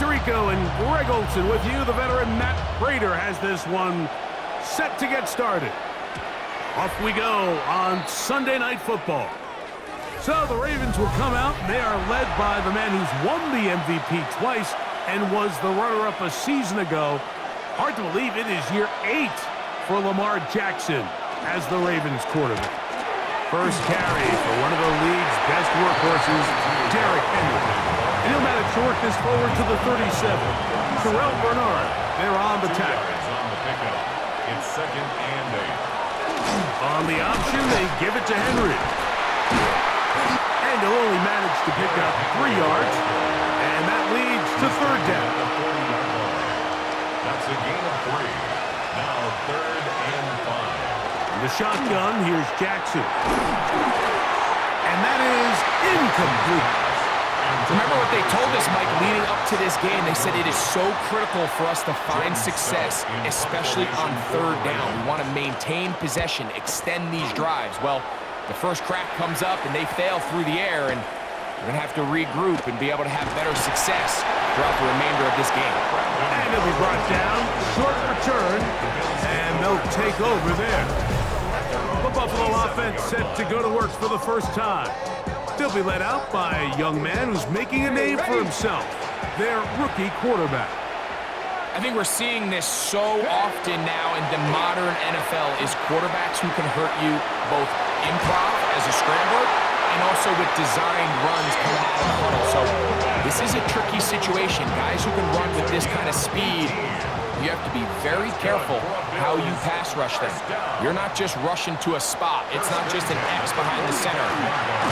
Tirico and Greg Olson with you. The veteran Matt Prater has this one set to get started. Off we go on Sunday Night Football. So the Ravens will come out. They are led by the man who's won the MVP twice and was the runner-up a season ago. Hard to believe it is year 8 for Lamar Jackson as the Ravens quarterback. First carry for one of the league's best workhorses, Derrick Henry. And he'll manage to work this forward to the 37. Terrell Bernard, they're on the tackle. It's 2nd and 8. On the option, they give it to Henry. And he'll only manage to pick up 3 yards. And that leads to 3rd down. That's a gain of 3. Now 3rd and 5. In the shotgun, here's Jackson. And that is incomplete. Remember what they told us, Mike, leading up to this game. They said it is so critical for us to find success, especially on 3rd down. We want to maintain possession, extend these drives. Well, the first crack comes up and they fail through the air, and we're going to have to regroup and be able to have better success throughout the remainder of this game. And he'll be brought down, short return, and they'll take over there. The Buffalo offense set to go to work for the first time. They'll be led out by a young man who's making a name for himself, their rookie quarterback. I think we're seeing this so often now in the modern NFL is quarterbacks who can hurt you both improv as a scrambler and also with designed runs coming out of the huddle. So this is a tricky situation. Guys who can run with this kind of speed, you have to be very careful how you pass rush them. You're not just rushing to a spot. It's not just an X behind the center.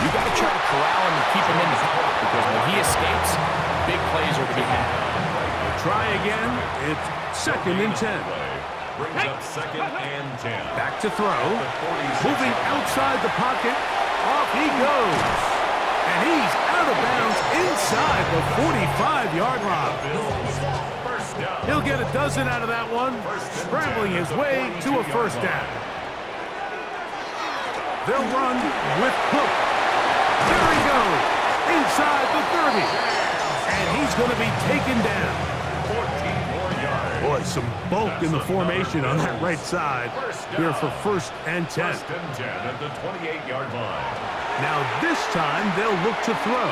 You got to try to corral him and keep him in the pocket because when he escapes, big plays are to be had. Try again. It's 2nd and 10. Brings up 2nd and 10. Back to throw. Moving outside the pocket. Off he goes. And he's out of bounds inside the 45-yard line. He'll get a dozen out of that one, scrambling his way to a 1st down. They'll run with Cook. There he goes, inside the 30. And he's going to be taken down. 14 more yards. Boy, some bulk in the formation on that right side here for 1st and 10. 1st and 10 at the 28-yard line. Now this time they'll look to throw.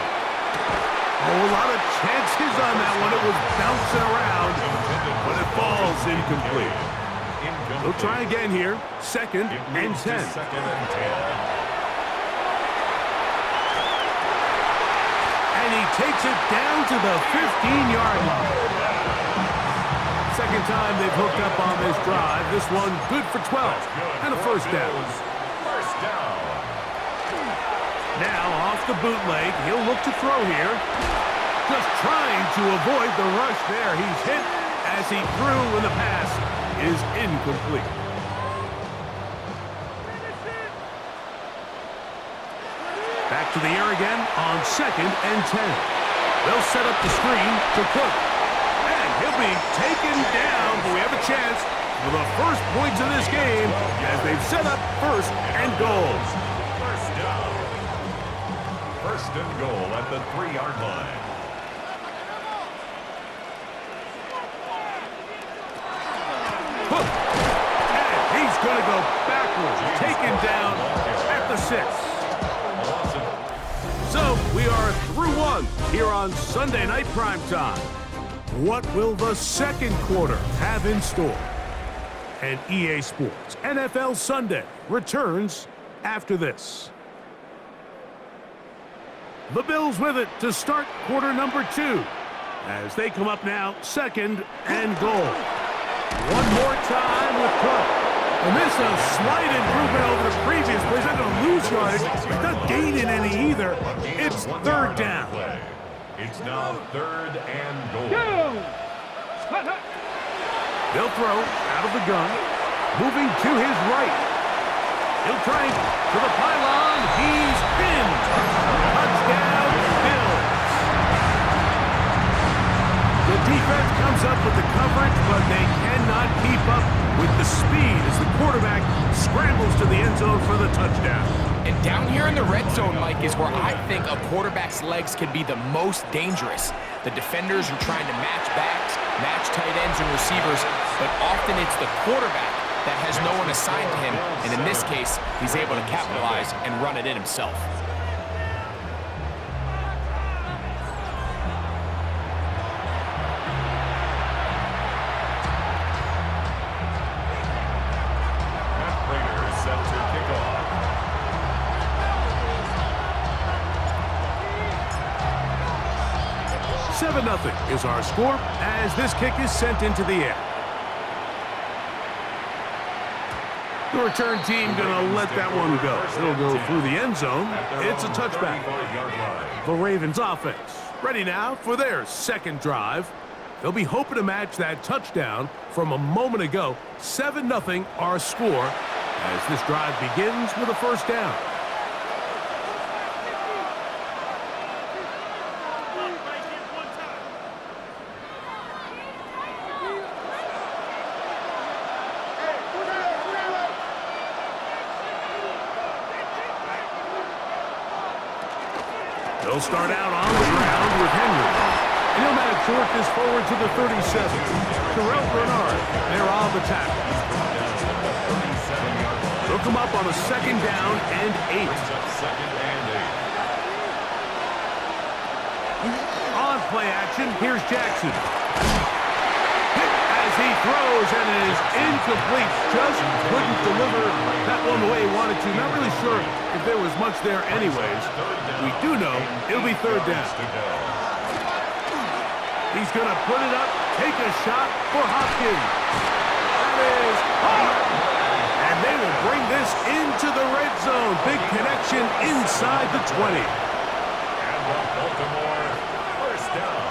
Oh, a lot of chances on that one. It was bouncing around, but it falls incomplete. They'll try again here. 2nd and 10. 2nd and 10. And he takes it down to the 15-yard line. Second time they've hooked up on this drive. This one good for 12 and a 1st down. First down. Now off the bootleg, he'll look to throw here. Just trying to avoid the rush there. He's hit as he threw when the pass is incomplete. Back to the air again on 2nd and 10. They'll set up the screen to Cook. And he'll be taken down, but we have a chance for the first points of this game as they've set up 1st and goal. First down. 1st and goal at the 3-yard line. Cook. And he's going to go backwards, taken down at the 6. So we are through 1 here on Sunday Night Primetime. What will the 2nd quarter have in store? And EA Sports NFL Sunday returns after this. The Bills with it to start quarter number 2 as they come up now 2nd and goal. One more time with Cook. And this is a slight improvement over the previous plays. They're going to lose yardage. They're not gaining any either. It's 3rd down. It's now 3rd and goal. They'll throw out of the gun. Moving to his right. He'll try to the pylon. He's in. Touchdown, Bills. The defense comes up with the coverage, but they cannot keep up with the speed as the quarterback scrambles to the end zone for the touchdown. And down here in the red zone, Mike, is where I think a quarterback's legs can be the most dangerous. The defenders are trying to match backs, match tight ends and receivers, but often it's the quarterback that has no one assigned to him, and in this case, he's able to capitalize and run it in himself. Matt Prater is set to kick off. 7-0 is our score as this kick is sent into the air. The return team going to let that one go. It'll go through the end zone. It's a touchback. The Ravens offense ready now for their second drive. They'll be hoping to match that touchdown from a moment ago. 7-0 our score as this drive begins with a first down. They'll start out on the ground with Henry. And he'll manage to work this forward to the 37. Terrell Bernard, they're on the tackle. They'll come up on a second down and 8. On play action, here's Jackson. Hit as he throws, and it is incomplete. Just couldn't deliver that one the way he wanted to. Not really sure if there was much there anyways. We do know it'll be third down. He's going to put it up, take a shot for Hopkins. That is hot. And they will bring this into the red zone. Big connection inside the 20. And Baltimore, first down.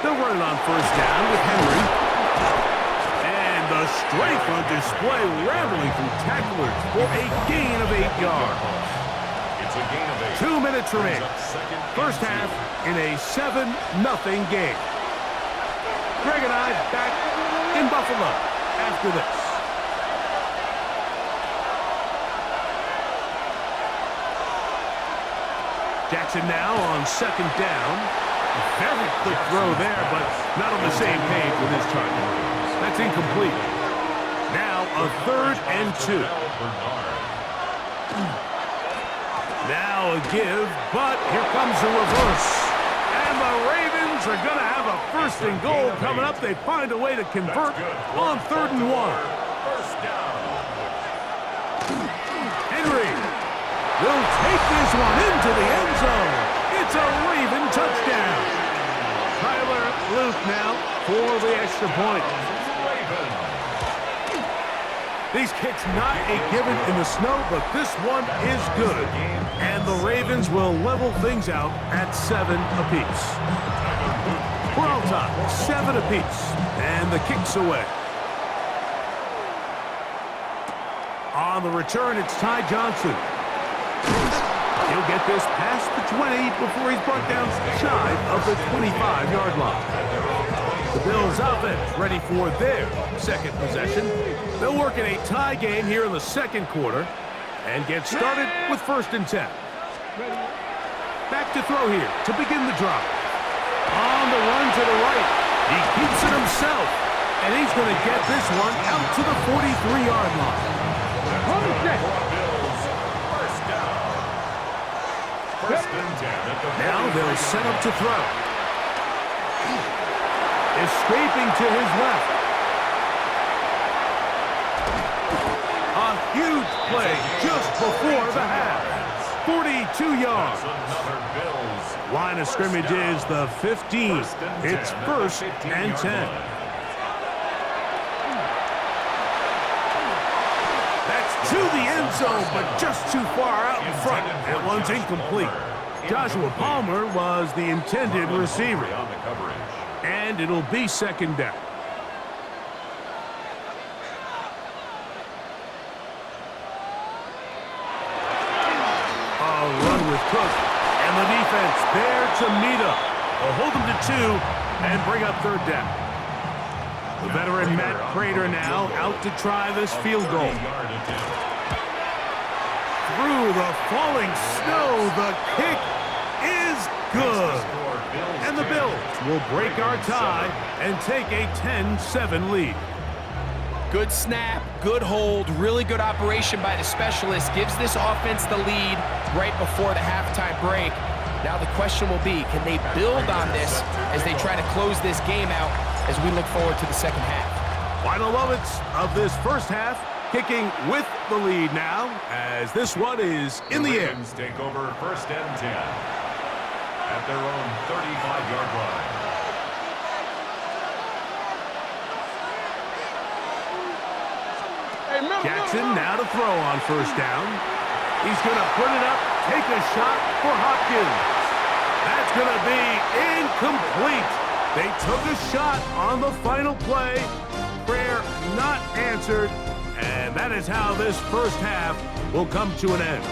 They'll run it on first down with Henry. And the strength on display, rambling through tacklers for a gain of 8 yards. 2 minutes remain. First half in a 7-0 game. Greg and I back in Buffalo after this. Jackson now on second down. A very quick throw there, but not on the same page with his target. That's incomplete. Now a 3rd and 2. Now a give, but here comes a reverse. And the Ravens are going to have a 1st and goal coming up. They find a way to convert on 3rd and 1. First down. Henry will take this one into the end zone. It's a Raven touchdown. Tyler Luke now for the extra point. These kicks not a given in the snow, but this one is good. And the Ravens will level things out at 7 apiece. We're on top, 7 apiece. And the kick's away. On the return, it's Ty Johnson. He'll get this past the 20 before he's brought down shy of the 25-yard line. The Bills offense ready for their second possession. They'll work in a tie game here in the second quarter and get started with 1st and 10. Back to throw here to begin the drive. On the run to the right. He keeps it himself, and he's going to get this one out to the 43-yard line. Now they'll set up to throw. Escaping to his left. A huge play just before the half. 42 yards. Line of scrimmage is the 15. It's 1st and 10. That's to the end zone, but just too far out in front. That one's incomplete. Joshua Palmer was the intended receiver. And it'll be 2nd down. A run with Cook. And the defense there to meet up. They'll hold them to 2 and bring up 3rd down. The veteran Matt Prater now out to try this field goal. through the falling snow. The kick is good. And the Bills will break our tie and take a 10-7 lead. Good snap, good hold, really good operation by the specialist. Gives this offense the lead right before the halftime break. Now the question will be, can they build on this as they try to close this game out as we look forward to the second half? Final moments of this first half, kicking with the lead now, as this one is in the air. Ravens take over first and 10 at their own 35-yard line. Jackson now to throw on first down. He's going to put it up, take a shot for Hopkins. That's going to be incomplete. They took a shot on the final play. Prayer not answered. And that is how this first half will come to an end.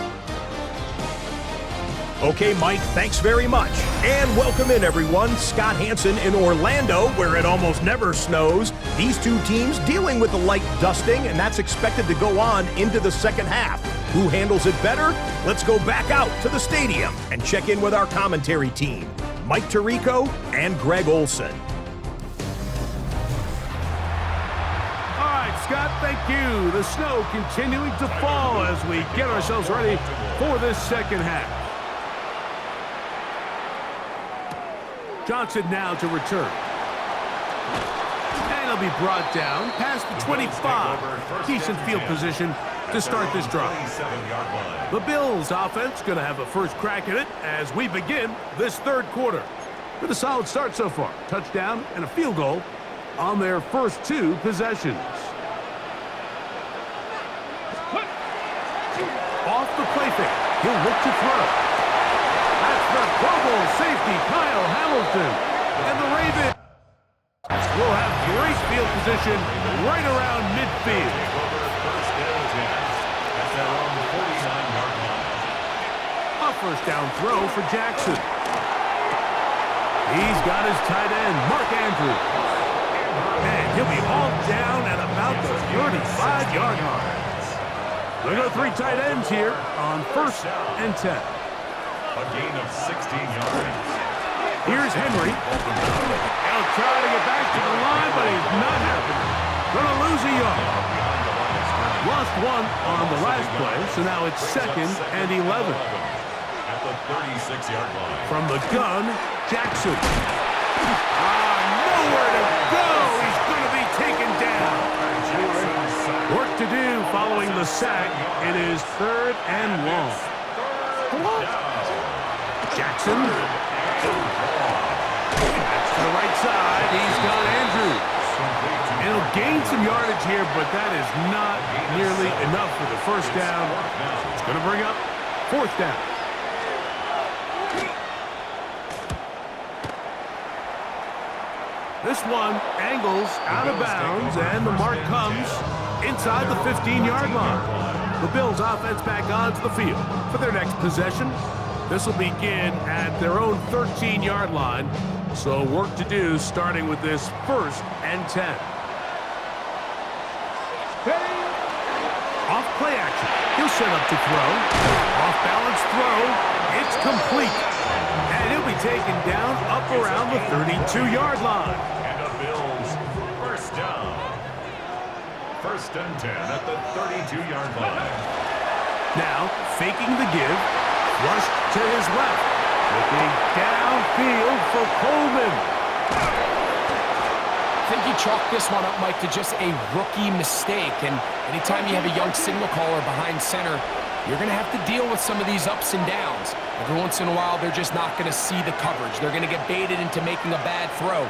Okay, Mike, thanks very much. And welcome in, everyone. Scott Hansen in Orlando, where it almost never snows. These two teams dealing with a light dusting, and that's expected to go on into the second half. Who handles it better? Let's go back out to the stadium and check in with our commentary team, Mike Tirico and Greg Olson. All right, Scott, thank you. The snow continuing to fall as we get ourselves ready for this second half. Johnson now to return. And he'll be brought down past the 25. Decent field position to start this drive. The Bills offense going to have a first crack at it as we begin this third quarter. With a solid start so far. Touchdown and a field goal on their first two possessions. Off the play fake. He'll look to throw. That's the Pro Bowl safety, Kyle Hamilton. And the Ravens will have great field position right around midfield. A first down throw for Jackson. He's got his tight end, Mark Andrews. And he'll be hauled down at about the 35-yard line. We go three tight ends here on first and 10. A gain of 16 yards. Here's Henry. He'll try to get back to the line, but he's not happening. Gonna lose a yard. Lost one on the last play, so now it's second and 11. At the 36-yard line. From the gun, Jackson. Nowhere to go. He's gonna be taken down. Work to do following the sack. It is third and long. Jackson. That's to the right side. He's got Andrews. And he'll gain some yardage here, but that is not nearly enough for the first down. It's going to bring up fourth down. This one angles out of bounds, and the mark comes inside the 15-yard line. The Bills offense back onto the field for their next possession. This will begin at their own 13-yard line, so work to do starting with this first and 10. Off play action. He'll set up to throw. Off balance throw. It's complete. And he'll be taken down up around the 32-yard line. And the Bills first down. First and 10 at the 32-yard line. Now, faking the give. Rushed to his left. Looking downfield for Coleman. I think he chalked this one up, Mike, to just a rookie mistake. And anytime you have a young signal caller behind center, you're going to have to deal with some of these ups and downs. Every once in a while, they're just not going to see the coverage. They're going to get baited into making a bad throw.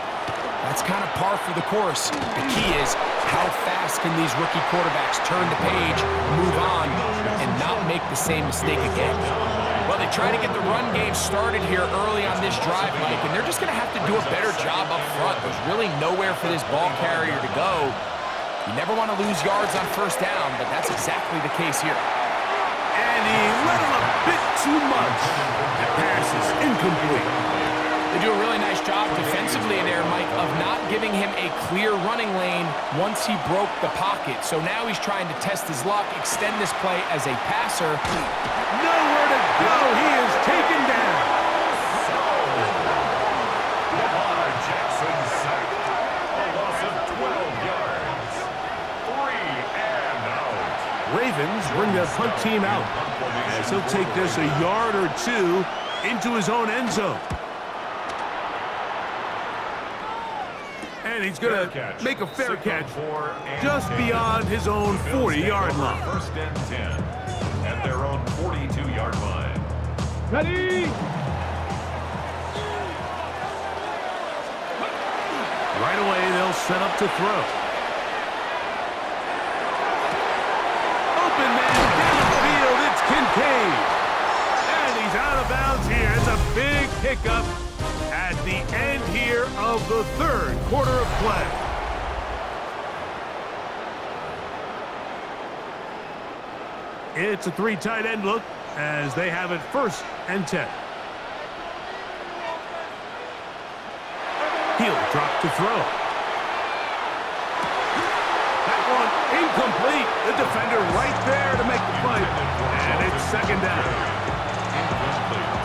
That's kind of par for the course. The key is how fast can these rookie quarterbacks turn the page, move on, and not make the same mistake again. Well, they try to get the run game started here early on this drive, Mike, and they're just going to have to do a better job up front. There's really nowhere for this ball carrier to go. You never want to lose yards on first down, but that's exactly the case here. And he let him a bit too much. The pass is incomplete. They do a really nice job defensively there, Mike, of not giving him a clear running lane once he broke the pocket. So now he's trying to test his luck, extend this play as a passer. Nowhere to go. He is taken down. Lamar Jackson sacked. A loss of 12 yards. 3 and out. Ravens bring their punt team out as he'll take this a yard or two into his own end zone. And he's going to make a fair catch just beyond his own 40-yard line. First and 10 at their own 42-yard line. Ready? Right away, they'll set up to throw. Open man downfield, it's Kincaid. And he's out of bounds here. It's a big pickup at the end here of the third quarter of play. It's a 3 tight end look as they have it first and 10. He'll drop to throw. That one incomplete. The defender right there to make the play. And it's second down. Incomplete.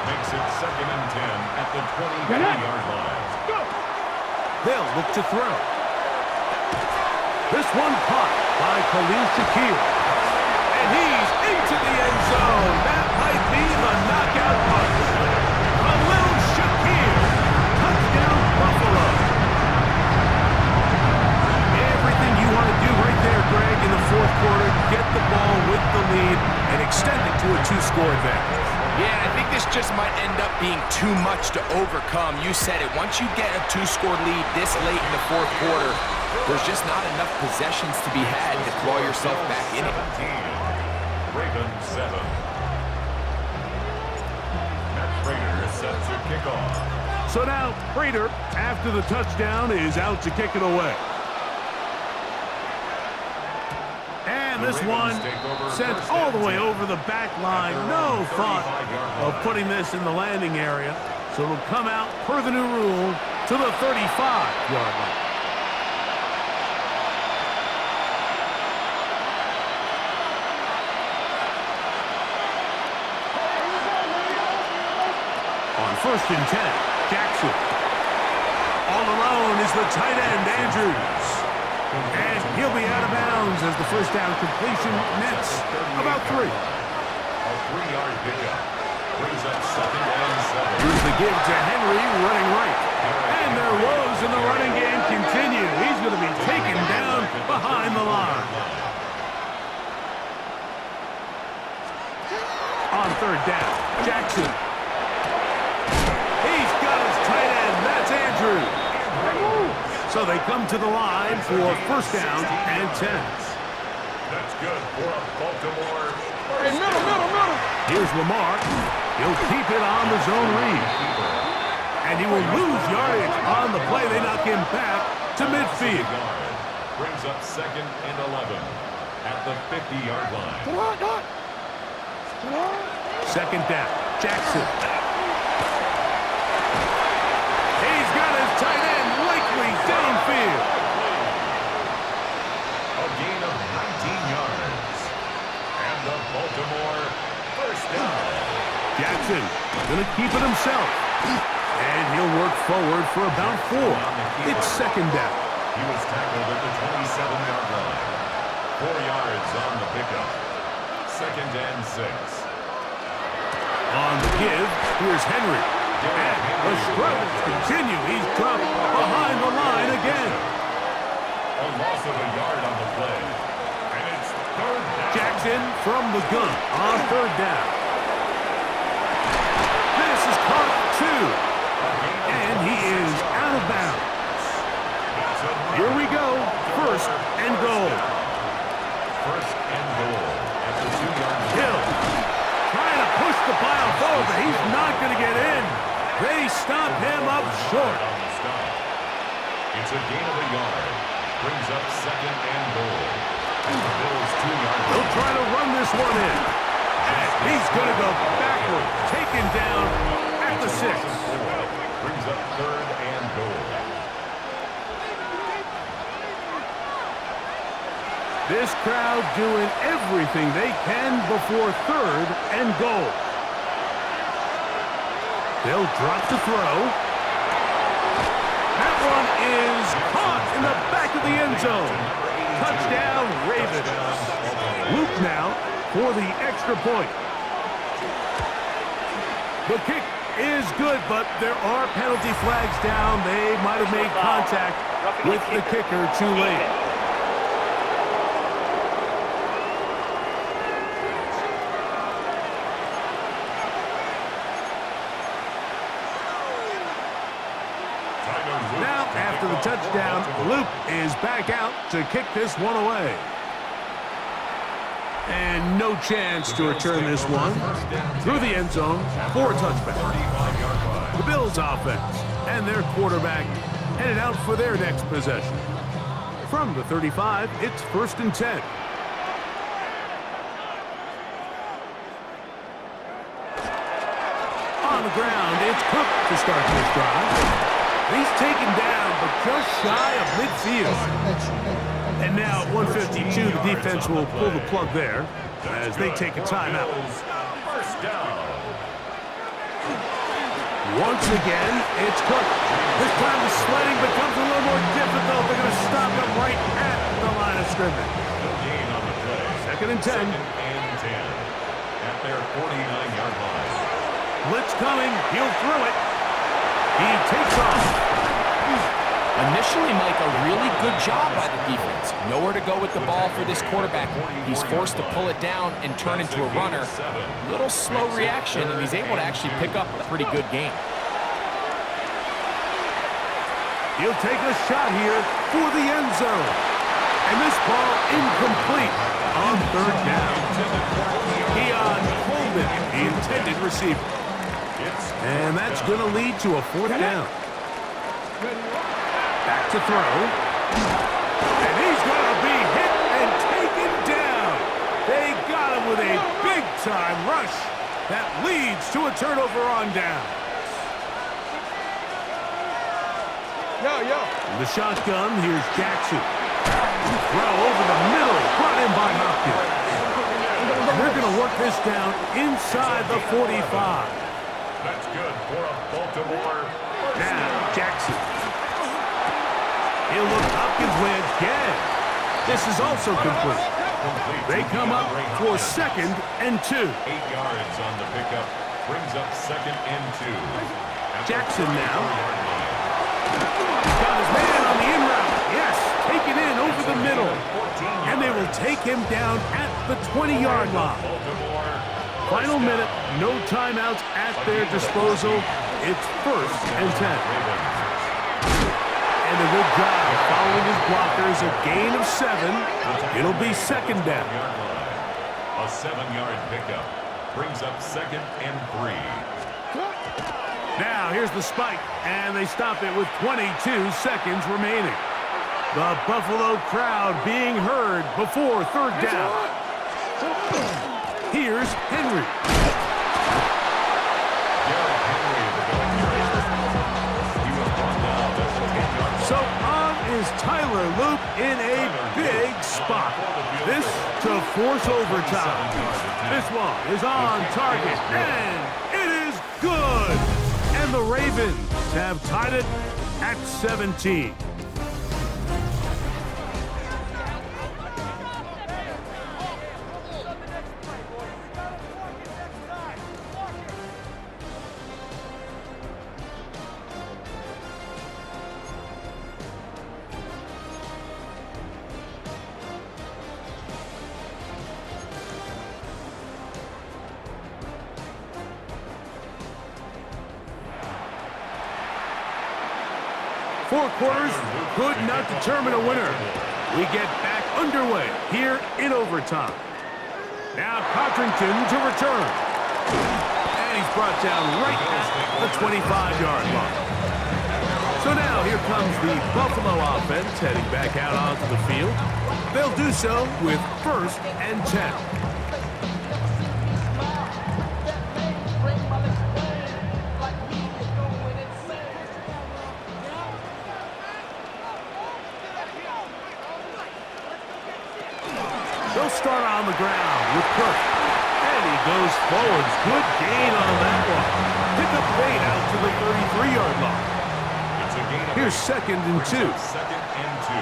Makes it second and 10 at the 20-yard line. They'll look to throw. This one caught by Khalil Shakir. And he's into the end zone. That might be the knockout punch. Khalil Shakir. Touchdown, Buffalo. Everything you want to do right there, Greg, in the fourth quarter. Get the ball with the lead and extend it to a 2-score advantage. Yeah, I think this just might end up being too much to overcome. You said it. Once you get a 2-score lead this late in the fourth quarter, there's just not enough possessions to be had to claw yourself back in it. Ravens 7. Matt Prater is set to kick off. So now, Prater, after the touchdown, is out to kick it away. And this one sent all the way over the back line. No thought of putting this in the landing area. So it'll come out, per the new rule, to the 35-yard line. On first and 10, Jackson. All alone is the tight end, Andrews. And he'll be out of bounds as the first down completion nets about 3. A 3-yard pickup. Brings up second and 7. Here's the give to Henry running right. And their woes in the running game continue. He's going to be taken down behind the line. On third down, Jackson. He's got his tight end. That's Andrews. So they come to the line for first down and 10. That's good for a Baltimore. Middle. Here's Lamar. He'll keep it on the zone read. And he will lose yardage on the play. They knock him back to midfield. Brings up second and 11 at the 50-yard line. Second down, Jackson. He's got his tight end likely downfield. A gain of 19 yards. And the Baltimore first down. Jackson going to keep it himself. And he'll work forward for about 4. It's second down. He was tackled at the 27-yard line. 4 yards on the pickup. Second and 6. On the give, here's Henry. And the struggles continue. He's dropped behind the line again. A loss of a yard on the play. And it's third down. Jackson from the gun on third down. This is caught 2. And he is out of bounds. Here we go. First and goal. First and goal at the 2-yard line. Hill trying to push the pile forward, but he's not going to get in. They stop him up short. It's a gain of a yard. Brings up second and goal. And the Bills 2-yard line. They'll try to run this one in. And he's going to go backward. Taken down at the 6. Brings up third and goal. This crowd doing everything they can before 3rd and goal. They'll drop the throw. That one is caught in the back of the end zone. Touchdown, Ravens. Luke now for the extra point. The kick is good, but there are penalty flags down. They might have made contact with the kicker too late. Now, after the touchdown, Luke is back out to kick this one away. And no chance to return this one through the end zone for a touchback. The Bills offense and their quarterback headed out for their next possession. From the 35, it's 1st and 10. On the ground, it's Cook to start this drive. He's taken down, but just shy of midfield. And now at 152, the defense will pull the plug there as they take a timeout. First down. Once again, it's Cook. This time the sledding becomes a little more difficult. They're going to stop him right at the line of scrimmage. Gain on the play. 2nd and 10. 2nd and 10 at their 49-yard line. Blitz coming. He'll throw it. He takes off. Initially, Mike, a really good job by the defense. Nowhere to go with the ball for this quarterback. He's forced to pull it down and turn into a runner. Little slow reaction, and he's able to actually pick up a pretty good game. He'll take a shot here for the end zone. And this ball incomplete on 3rd down. Keon Coleman, the intended receiver. And that's going to lead to a 4th down. Back to throw. And he's going to be hit and taken down. They got him with a big-time rush that leads to a turnover on down. In the shotgun, here's Jackson. Throw over the middle, brought in by Hopkins. And they're going to work this down inside the 45. That's good for a Baltimore. Now, Jackson. He'll look Hopkins' way again. This is also complete. They come up for 2nd and 2. 8 yards on the pickup. Brings up 2nd and 2. Jackson now. He's got his man on the in route. Yes, taken in over the middle. And they will take him down at the 20-yard line. Final minute, no timeouts at their disposal. It's 1st and 10. And a good job following his blockers, a gain of 7. It'll be 2nd down. A 7-yard pickup brings up 2nd and 3. Now here's the spike, and they stop it with 22 seconds remaining. The Buffalo crowd being heard before 3rd down. Here's Henry. So on is Tyler Luke in a big spot. This to force overtime. This one is on target, and it is good. And the Ravens have tied it at 17. Four quarters could not determine a winner. We get back underway here in overtime. Now Cotrington to return. And he's brought down right at the 25-yard line. So now here comes the Buffalo offense heading back out onto the field. They'll do so with 1st and 10. They'll start on the ground with Cook. And he goes forward. Good gain on that one. Pick up bait out to the 33-yard line. It's a gain of Here's 2nd and 2. Second and 2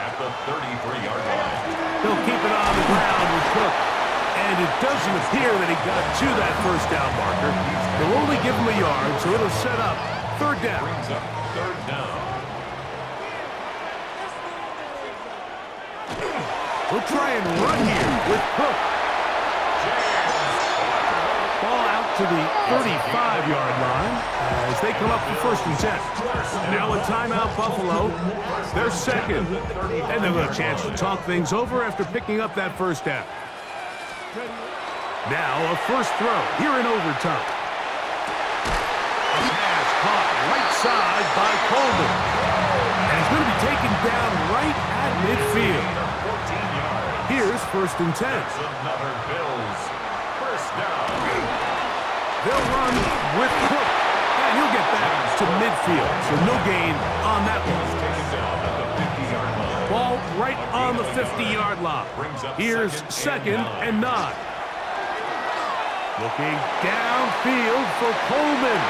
at the 33-yard line. They'll keep it on the ground with Cook. And it doesn't appear that he got to that first down marker. They'll only give him a yard, so it'll set up 3rd down. Brings up 3rd down. We'll try and run here with Cook. Ball out to the 35-yard line as they come up for 1st and 10. Now a timeout, Buffalo. They're 2nd. And they'll have a chance to talk things over after picking up that 1st down. Now a 1st throw here in overtime. A pass caught right side by Coleman. And he's going to be taken down right at midfield. Here's 1st and 10. Another Bills 1st down. They'll run with Cook. And he'll get back to midfield. So no gain on that one. Taken down at the 50-yard line. Ball right on the 50-yard line. Here's 2nd and 9. Looking downfield for Coleman.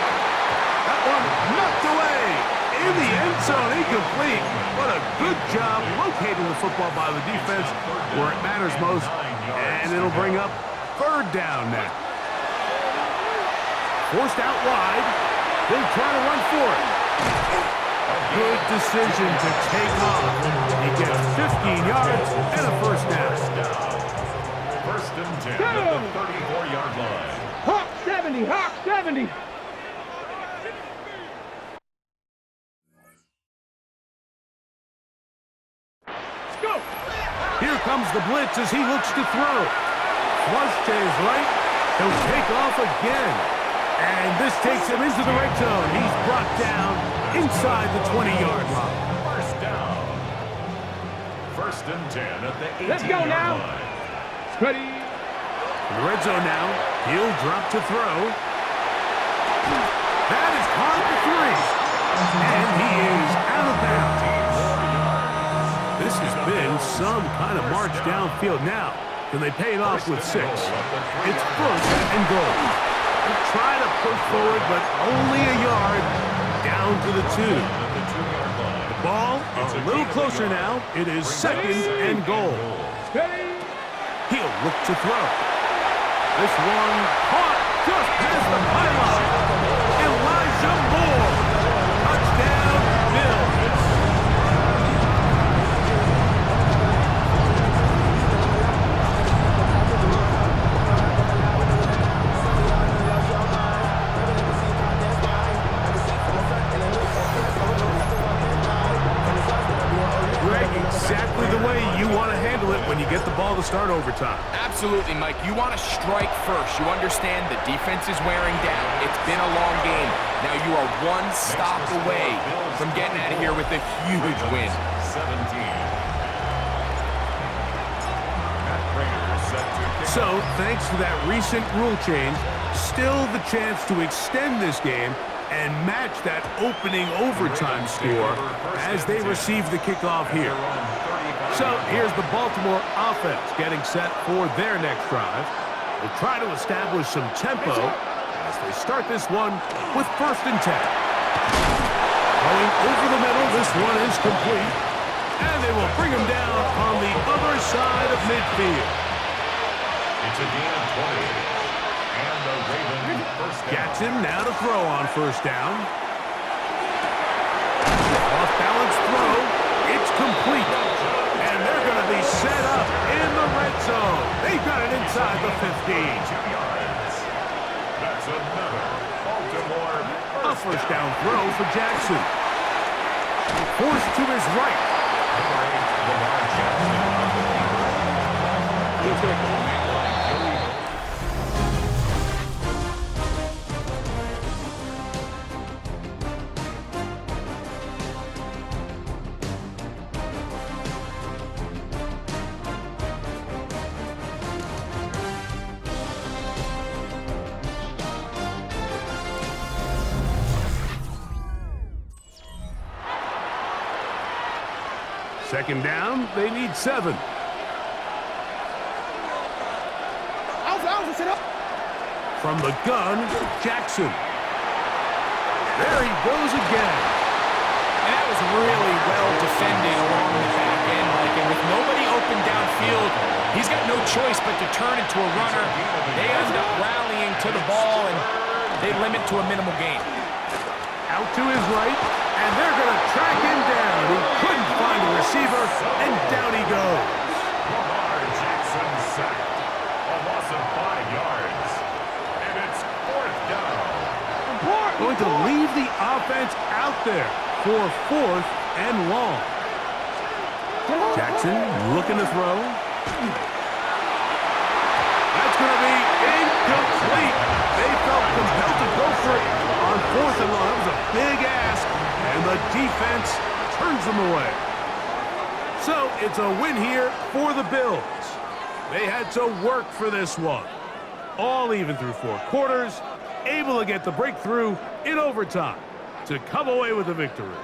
That one knocked away. In the end zone, incomplete. What a good job locating the football by the defense where it matters most. And it'll bring up 3rd down now. Forced out wide. They'll try to run for it. Good decision to take off. He gets 15 yards and a 1st down. 1st and 10 at the 34-yard line. Hawk 70, Hawk 70. Here comes the blitz as he looks to throw. Flush to his right. He'll take off again. And this takes him into the red zone. He's brought down inside the 20-yard line. 1st down. 1st and 10 at the 18-yard Let's go now. line. Ready. In the red zone now. He'll drop to throw. That is caught at the 3. And he is out of bounds. This has been some kind of march downfield now. Can they pay it off with 6? It's 1st and goal. They try to push forward, but only a yard down to the 2. The ball a little closer now. It is 2nd and goal. He'll look to throw. This one caught just past the pylon. Elijah Moore. Touchdown, Bills. Exactly the way you want to handle it when you get the ball to start overtime. Absolutely, Mike. You want to strike first. You understand the defense is wearing down. It's been a long game. Now you are one stop away from getting out of here with a huge win. 17. So, thanks to that recent rule change, still the chance to extend this game and match that opening overtime score as they receive the kickoff here. So here's the Baltimore offense getting set for their next drive. They'll try to establish some tempo as they start this one with 1st and 10. Going over the middle, this one is complete. And they will bring him down on the other side of midfield. It's a gain of 20. And the Ravens 1st down. Jackson now to throw on 1st down. Off-balance throw. It's complete. And they're going to be set up in the red zone. They've got it inside the 15. 2 yards. That's another Baltimore A 1st down throw for Jackson. Forced to his right. Lamar Jackson on the keeper. He'll take a big line. Second down, they need 7. From the gun, Jackson. There he goes again. And that was really well defended along the back end, Mike. And with nobody open downfield, he's got no choice but to turn into a runner. They end up rallying to the ball, and they limit to a minimal gain. Out to his right, and they're going to track him down. He couldn't find a receiver, and down he goes. Lamar Jackson sacked. A loss of 5 yards. And it's 4th down. Going to leave the offense out there for 4th and long. Jackson looking to throw. That's going to be incomplete. They felt compelled to go for it on 4th and long. That was a big ask, and the defense turns them away. So it's a win here for the Bills. They had to work for this one. All even through 4 quarters, able to get the breakthrough in overtime to come away with a victory.